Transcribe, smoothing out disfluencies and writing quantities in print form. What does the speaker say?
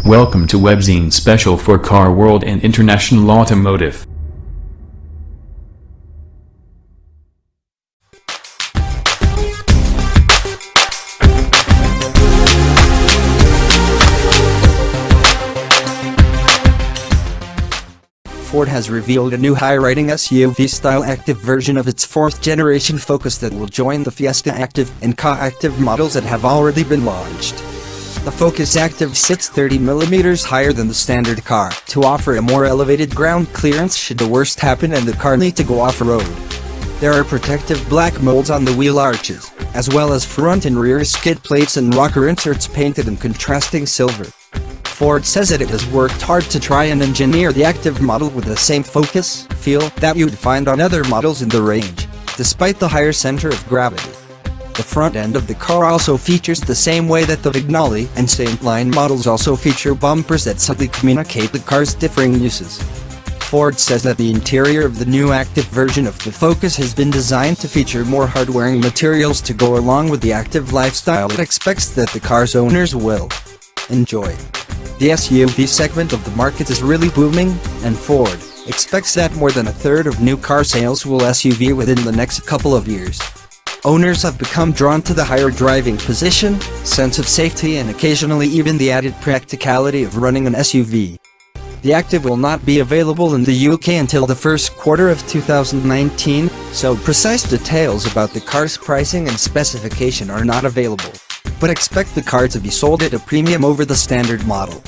Welcome to Webzine Special for Car World and International Automotive. Ford has revealed a new high-riding SUV-style active version of its fourth-generation Focus that will join the Fiesta Active and Ka Active models that have already been launched. The Focus Active sits 30mm higher than the standard car, to offer a more elevated ground clearance should the worst happen and the car need to go off-road. There are protective black molds on the wheel arches, as well as front and rear skid plates and rocker inserts painted in contrasting silver. Ford says that it has worked hard to try and engineer the Active model with the same focus, feel that you'd find on other models in the range, despite the higher center of gravity. The front end of the car also features the same way that the Vignale and ST-Line models also feature bumpers that subtly communicate the car's differing uses. Ford says that the interior of the new Active version of the Focus has been designed to feature more hard-wearing materials to go along with the active lifestyle it expects that the car's owners will enjoy. The SUV segment of the market is really booming, and Ford expects that more than a third of new car sales will SUV within the next couple of years. Owners have become drawn to the higher driving position, sense of safety and occasionally even the added practicality of running an SUV. The Active will not be available in the UK until the first quarter of 2019, so precise details about the car's pricing and specification are not available. But expect the car to be sold at a premium over the standard model.